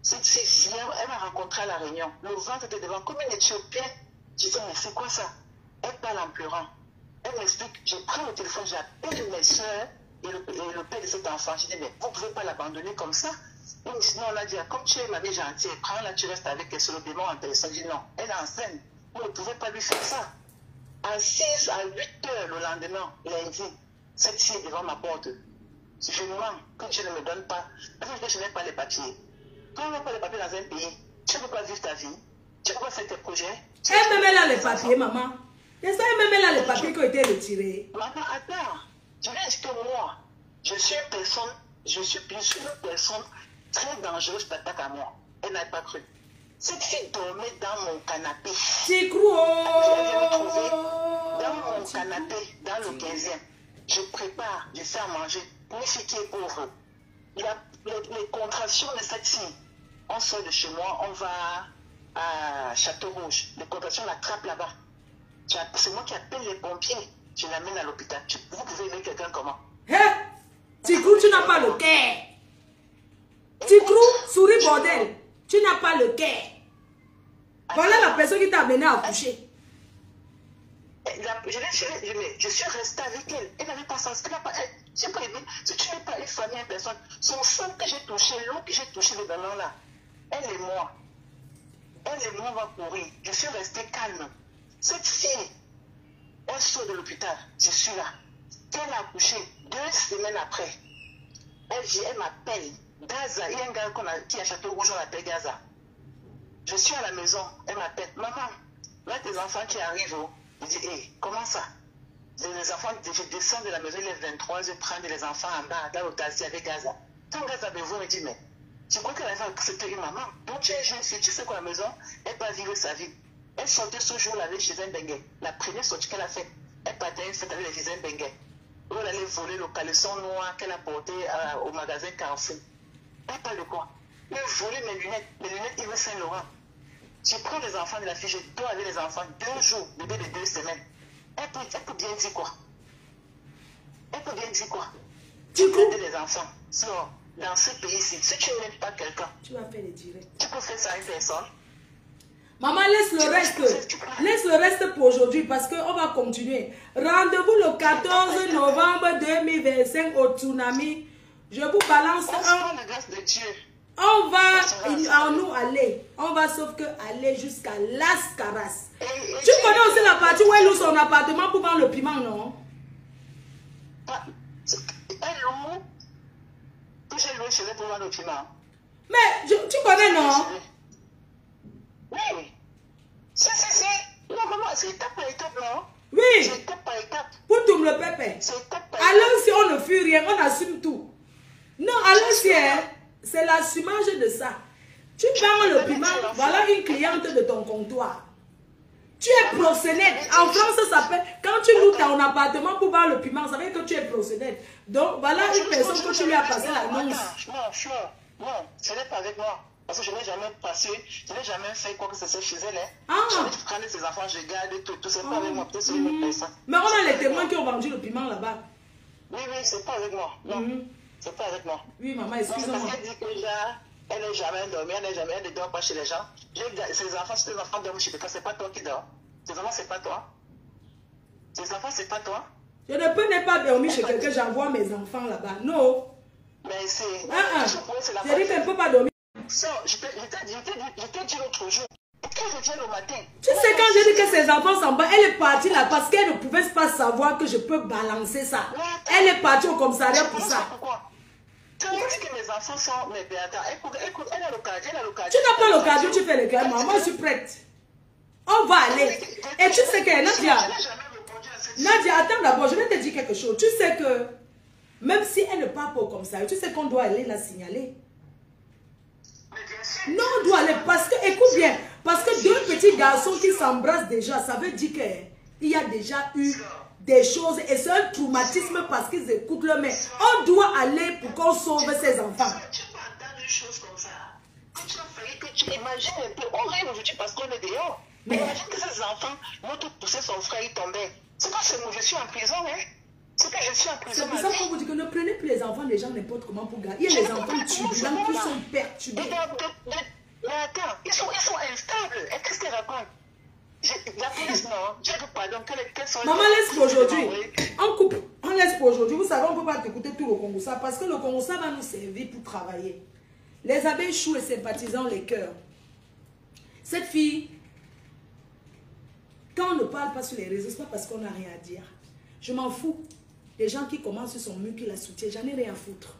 Cette fille vient, elle m'a rencontré à la Réunion. Le ventre était devant, comme une Éthiopienne. Je dis, mais c'est quoi ça? Elle parle en pleurant. Elle m'explique, je prends le téléphone, j'appelle mes soeurs et le père de cet enfant. Je dis, mais vous ne pouvez pas l'abandonner comme ça. Il me dit, non, Nadia, comme tu es ma mère gentille, prends-la, tu restes avec elle sur le démon en téléphone. Je dis, non, elle est enceinte. Vous ne pouvez pas lui faire ça. À 6, à 8 heures le lendemain, lundi, cette fille est devant ma porte. Je me mens que Dieu ne me donne pas. Parce que je n'ai pas les papiers. Quand on n'a pas les papiers dans un pays, tu ne peux pas vivre ta vie. Tu ne peux pas faire tes projets. Elle me met là les papiers, maman. Et ça, même là, les papiers qui ont été retirés. Maman, attends. Je vais dire que moi, je suis une personne très dangereuse pour l'attaque à moi. Elle n'a pas cru. Cette fille dormait dans mon canapé. C'est cru. Je l'ai retrouvée dans mon canapé, dans le 15e. Je prépare, je fais à manger pour une fille qui est pauvre. Les contractions de cette fille, on sort de chez moi, on va à Château-Rouge. Les contractions l'attrapent là-bas. C'est moi qui appelle les pompiers. Je l'amène à l'hôpital. Vous pouvez aider quelqu'un comment? Hein? Tigrou, tu n'as pas le cœur. Tigrou, souris bordel. Tu n'as pas le cœur. Voilà la personne qui t'a amené à accoucher. Je suis restée avec elle. Elle n'avait pas sens. J'ai pas aimé. Si tu n'es pas une famille, une personne, son sang que j'ai touché, l'eau que j'ai touché, le ballon là, elle et moi, on va courir. Je suis restée calme. Cette fille, elle sort de l'hôpital. Je suis là. Elle a accouché 2 semaines après. Elle m'appelle. Gaza, il y a un gars qui est à Château-Rouge, on l'appelle Gaza. Je suis à la maison, elle m'appelle. Maman, là tes enfants qui arrivent. Je dis, hé, comment ça? Les enfants, je descends de la maison, il est 23, je prends les enfants en bas, dans le taxi avec Gaza. Quand Gaza me voit, me dit, mais tu crois qu'elle avait accepté une maman? Donc tu es jeune fille, tu sais qu'à la maison, elle va vivre sa vie. Elle sortait ce jour-là avec chez un Bengue. La première sortie qu'elle a faite, elle partait une fête avec les Bengue. Où elle allait voler le caleçon noir qu'elle a porté au magasin Carrefour. Elle parle de quoi? Elle volait mes lunettes Yves Saint-Laurent. Je prends les enfants de la fille, je dois avec les enfants 2 jours, bébé de 2 semaines. Elle peut bien dire quoi? Tu peux aider les enfants. Sinon, dans ce pays-ci, si tu n'aimes pas quelqu'un, tu vas faire les directs. Tu peux faire ça à une personne. Maman, laisse le reste pour aujourd'hui parce qu'on va continuer. Rendez-vous le 14 novembre 2025 au Tsunami. Je vous balance la grâce de Dieu. On va nous aller. On va sauf que aller jusqu'à Las Caras. Tu connais aussi la partie où elle loue son appartement pour vendre le piment, non? Elle loue. Que j'ai loué chez elle pour vendre le piment. Mais tu connais, non? Oui. Si. Non, maman, c'est étape par étape, non? Oui. C'est étape par étape. Pour tout le pépé. C'est étape par étape. Alors si on ne fuit rien, on assume tout. Non, alors si c'est l'assumage de ça. Tu vends le piment, voilà une cliente de ton comptoir. Tu es proxénète. En France, ça s'appelle, quand tu loues ton appartement pour vendre le piment, ça veut dire que tu es proxénète. Donc voilà une personne que tu lui as passé l'annonce. Non, ce n'est pas avec moi. Parce que je n'ai jamais passé, je n'ai jamais fait quoi que ce soit chez elle. Ah. Je prends ses enfants, je garde tout, c'est pas avec moi, peut-être c'est une autre personne. Mais on a les témoins qui ont vendu le piment là-bas. Oui, c'est pas avec moi. Non, c'est pas avec moi. Oui, maman, excuse-moi. Parce qu'elle dit que elle n'est jamais dormi, elle ne dort pas chez les gens. Ses enfants, si tes enfants dorment chez toi, c'est pas toi qui dors. Tes enfants, c'est pas toi. Tes enfants, c'est pas toi. Je ne peux pas dormir chez quelqu'un, j'envoie mes enfants là-bas. Non. Mais c'est... Je dis qu'elle ne peut pas dormir. Je t'ai dit l'autre jour. Quand je viens le matin. Tu sais, quand j'ai dit que ses enfants s'en battent, elle est partie là parce qu'elle ne pouvait pas savoir que je peux balancer ça. Elle est partie au commissariat pour ça. Quand je dis que mes enfants sont... Mais attends, écoute, elle a l'occasion. Tu n'as pas l'occasion, tu fais le cœur. Moi, je suis prête. On va aller. Et tu sais que Nadia, attends d'abord, je vais te dire quelque chose. Tu sais que même si elle ne part pas au commissariat, tu sais qu'on doit aller la signaler. Non, on doit aller parce que, écoute bien, parce que 2 petits garçons qui s'embrassent déjà, ça veut dire qu'il y a déjà eu des choses et c'est un traumatisme parce qu'ils écoutent le mec. On doit aller pour qu'on sauve ses enfants. Tu peux entendre une chose comme ça. Tu as failli que tu imagines un peu, on rêve aujourd'hui parce qu'on est dehors. Mais imagine que ces enfants vont tout pousser son frère, il tombait. C'est pas que je suis en prison, hein. C'est que je suis en prison. C'est pour ça qu'on vous dit que ne prenez plus les enfants des gens n'importe comment pour gagner. Il y a les enfants turbulents qui sont perturbés. Mais attends, ils sont instables. Qu'est-ce qu'ils racontent? La police, non. Je dis pardon. Maman, laisse pour aujourd'hui. On coupe. On laisse pour aujourd'hui. Vous savez, on ne peut pas écouter tout le Congo-ça parce que le Congo-ça va nous servir pour travailler. Les abeilles chouent et sympathisants les cœurs. Cette fille, quand on ne parle pas sur les réseaux, ce n'est pas parce qu'on n'a rien à dire. Je m'en fous. Les gens qui commencent sur son mur, qui la soutiennent, j'en ai rien à foutre.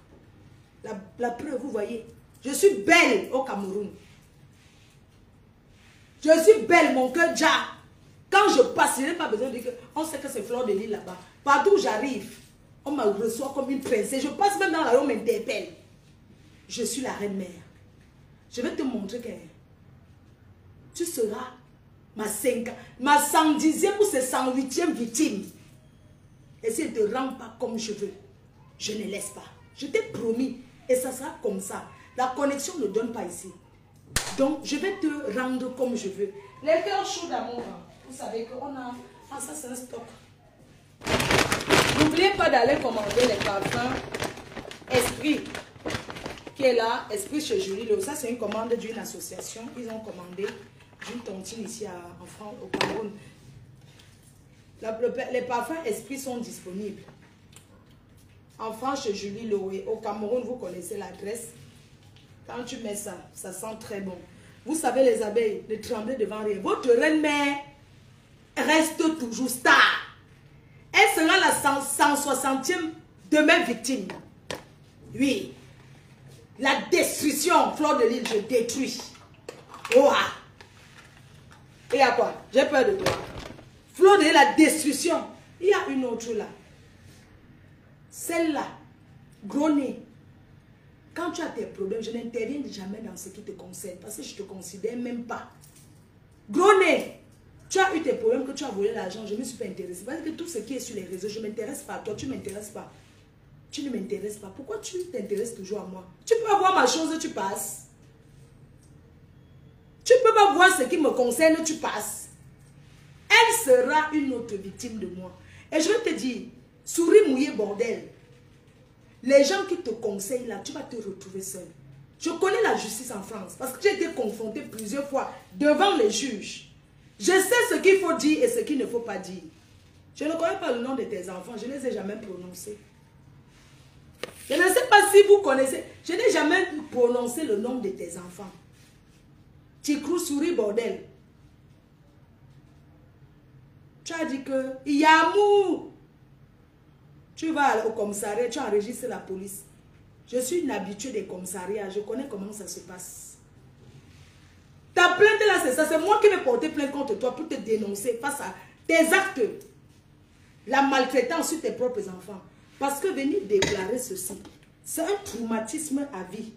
La preuve, vous voyez. Je suis belle au Cameroun. Je suis belle, mon cœur, déjà. Quand je passe, je n'ai pas besoin de dire qu'on sait que c'est Fleur de Lys là-bas. Partout où j'arrive, on me reçoit comme une princesse. Je passe même dans la rue, on m'interpelle. Je suis la reine-mère. Je vais te montrer que tu seras ma 110e ou 108e victime. Et si je ne te rends pas comme je veux, je ne laisse pas. Je t'ai promis. Et ça sera comme ça. La connexion ne donne pas ici. Donc, je vais te rendre comme je veux. Les cœurs chauds d'amour, vous savez qu'on a... Ah, ça, c'est un stock. N'oubliez pas d'aller commander les parfums Esprit, qui est là, Esprit chez Julie. Ça, c'est une commande d'une association. Ils ont commandé d'une tontine ici en France, au Cameroun. Les parfums Esprit sont disponibles. En France, chez Julie Loé. Au Cameroun, vous connaissez l'adresse. Quand tu mets ça, ça sent très bon. Vous savez, les abeilles, ne tremblez devant rien. Votre reine-mère reste toujours star. Elle sera la 160e de mes victimes. Oui. La destruction, Fleur de Lys, je détruis. Oh ah. Et à quoi? J'ai peur de toi. Fleur de Lys, la destruction. Il y a une autre là. Celle-là, gros nez. Quand tu as tes problèmes, je n'interviens jamais dans ce qui te concerne. Parce que je ne te considère même pas. Gros nez. Tu as eu tes problèmes, que tu as volé l'argent, je ne me suis pas intéressée. Parce que tout ce qui est sur les réseaux, je ne m'intéresse pas à toi, tu ne m'intéresses pas. Tu ne m'intéresses pas. Pourquoi tu t'intéresses toujours à moi? Tu peux avoir ma chose, tu passes. Tu ne peux pas voir ce qui me concerne, tu passes. Elle sera une autre victime de moi. Et je vais te dire, souris mouillée bordel. Les gens qui te conseillent là, tu vas te retrouver seul. Je connais la justice en France parce que j'ai été confrontée plusieurs fois devant les juges. Je sais ce qu'il faut dire et ce qu'il ne faut pas dire. Je ne connais pas le nom de tes enfants, je ne les ai jamais prononcés. Je ne sais pas si vous connaissez, je n'ai jamais prononcé le nom de tes enfants. Tikrou souris bordel. Tu as dit que Yamou. Tu vas au commissariat, tu enregistres la police. Je suis une habituée des commissariats, je connais comment ça se passe. Ta plainte là, c'est ça, c'est moi qui vais porter plainte contre toi pour te dénoncer face à tes actes. La maltraitance sur tes propres enfants. Parce que venir déclarer ceci, c'est un traumatisme à vie.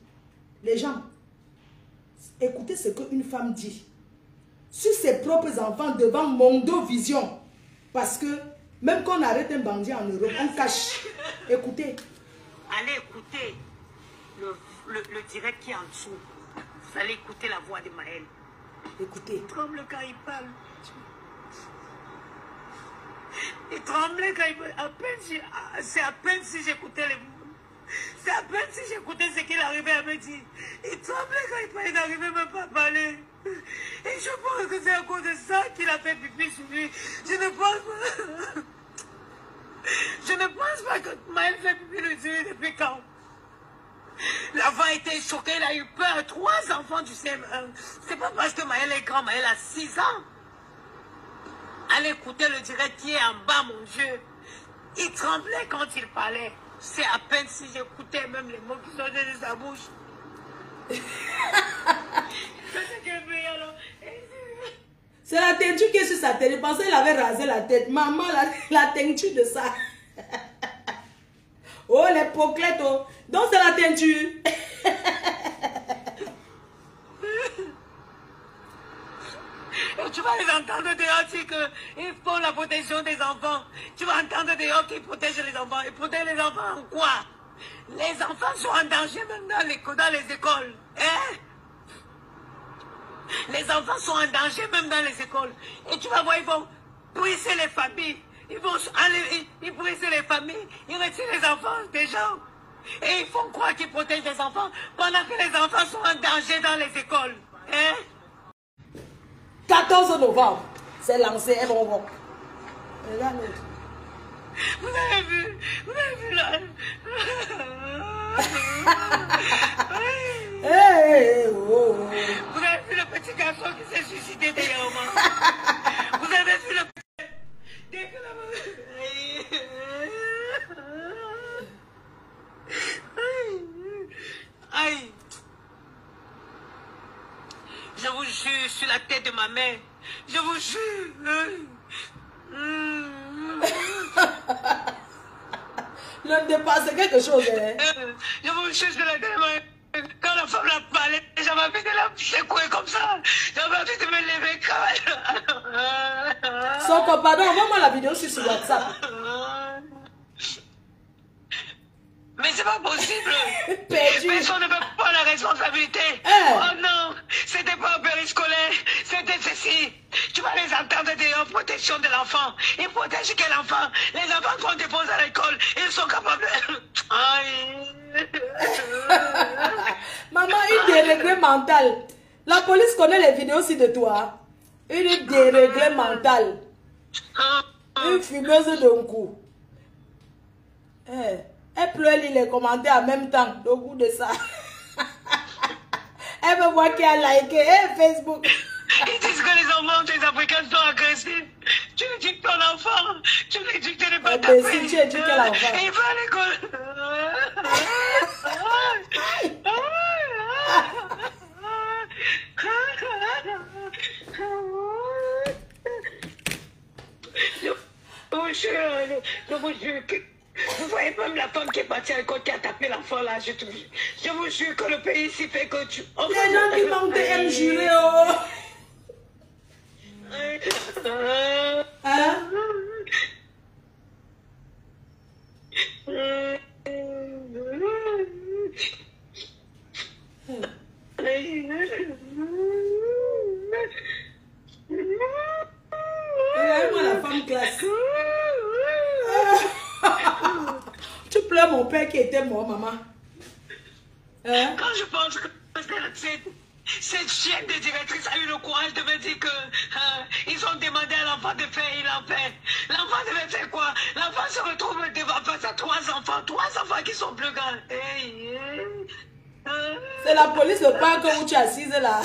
Les gens, écoutez ce qu'une femme dit. Sur ses propres enfants devant Mondo Vision. Parce que même quand on arrête un bandit en Europe, on cache. Écoutez. Allez écouter le direct qui est en dessous. Vous allez écouter la voix de Maël. Écoutez. Il tremble quand il parle. Il tremblait quand il parle. C'est à peine si j'écoutais les mots. C'est à peine si j'écoutais ce qu'il arrivait à me dire. Il tremblait quand il parlait, il n'arrivait même pas à parler. Et je pense que c'est à cause de ça qu'il a fait pipi sur lui. Je ne pense pas. Je ne pense pas que Maël fait pipi sur lui depuis quand. L'enfant était choqué, il a eu peur. 3 enfants du CM1. C'est pas parce que Maël est grand, Maël a 6 ans. Allez écouter le direct qui est en bas, mon Dieu. Il tremblait quand il parlait. C'est à peine si j'écoutais même les mots qui sortaient de sa bouche. C'est la teinture qui est sur sa tête. Je pensais qu'il avait rasé la tête. Maman, la teinture de ça. Oh, les poclettes. Oh. Donc, c'est la teinture. Et tu vas les entendre dehors dire qu'ils font la protection des enfants. Tu vas entendre dehors qu'ils protègent les enfants. Ils protègent les enfants en quoi? Les enfants sont en danger même dans les écoles. Hein? Les enfants sont en danger même dans les écoles. Et tu vas voir, ils vont briser les familles. Ils vont enlever, ils brisent les familles. Ils retirent les enfants des gens. Et ils font croire qu'ils protègent les enfants pendant que les enfants sont en danger dans les écoles. Hein? 14 novembre, c'est lancé. Regarde l'autre. Vous avez vu là. Hey, oh. Vous avez vu le petit garçon qui s'est suicidé derrière moi. Vous avez vu le petit... Dès que Aïe. Je vous jure, sur la tête de ma mère, Je vous jure. Le départ, c'est quelque chose. Hein? Je vous jure, je la demande. Quand la femme l'a parlé, j'avais envie de la secouer comme ça. J'avais envie de me lever quand même. Son pardon, envoie-moi la vidéo sur WhatsApp. Mais c'est pas possible. Perdu. Personne ne peut pas la responsabilité. Oh non, c'était pas un périscolaire, c'était ceci. Tu vas les entendre dehors, protection de l'enfant. Ils protègent quel enfant? Les enfants qu'on dépose à l'école, ils sont capables de... Aïe. Maman, une déréglée mentale. La police connaît les vidéos aussi de toi. Une déréglée mentale. Une fumeuse d'un coup. Elle pleure les commentaires en même temps, au bout de ça. Elle me voit qui a liké Facebook. Ils disent que les enfants des Africains sont agressifs. Tu lui dis que ton enfant, tu lui dis que tu n'es pas ta Si tu éduques l'enfant. Et il va à l'école. Je vous jure que... Vous voyez même la femme qui est partie à l'école qui a tapé l'enfant là, je vous jure que le pays ici fait que tu... Les gens qui manquent de jurer, oh! Hein? Regarde-moi la femme classe. Tu pleures mon père qui était mort, maman. Hein? Quand je pense que cette chienne de directrice a eu le courage de me dire que ils ont demandé à l'enfant de faire, il en fait. L'enfant devait faire quoi? L'enfant se retrouve devant face à trois enfants qui sont plus grands. C'est la police de parc où tu es assise là.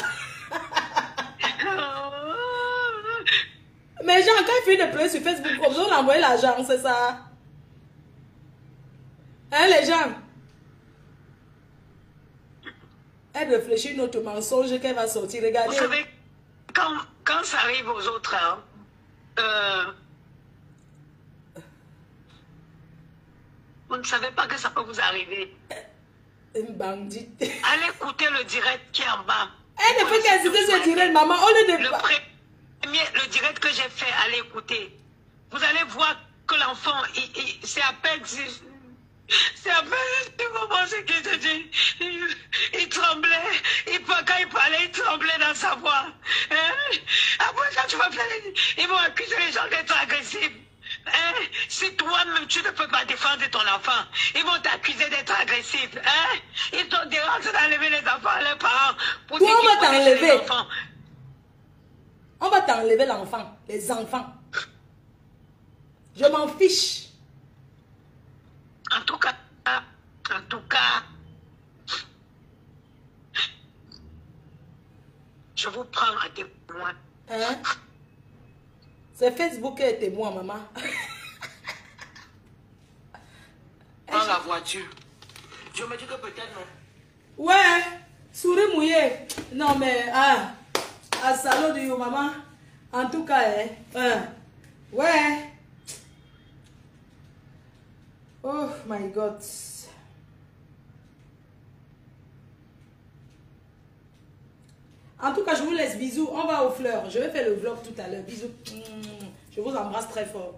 Mais Jean, quand il finit de pleurer sur Facebook, comme ça, on a envoyé l'argent, c'est ça? Hein, les gens? Elle réfléchit notre mensonge qu'elle va sortir. Regardez. Vous savez, quand ça arrive aux autres, vous ne savez pas que ça peut vous arriver. Une bandite. Allez écouter le direct qui est en bas. Elle ne fait qu'insister sur le direct, maman. On le Le direct que j'ai fait, allez écouter. Vous allez voir que l'enfant, c'est à peine... C'est à peine du moment ce qu'il te dit. Il tremblait. Quand il parlait, il tremblait dans sa voix. Hein? Après, quand tu vas faire... Ils vont accuser les gens d'être agressifs. Hein? Si toi-même, tu ne peux pas défendre ton enfant, ils vont t'accuser d'être agressif. Hein? Ils t'ont dérangé d'enlever les enfants à leurs parents. Pour toi, dire on va t'enlever. On va t'enlever l'enfant. Les enfants. Je m'en fiche. En tout cas, je vous prends à témoin. Hein? C'est Facebook qui est témoin, maman. Dans la voiture. Je me dis que peut-être non. Ouais, souris mouillée. Non, mais, à salaud de you, maman. En tout cas, ouais. Oh my God. En tout cas, je vous laisse bisous. On va aux fleurs. Je vais faire le vlog tout à l'heure. Bisous. Je vous embrasse très fort.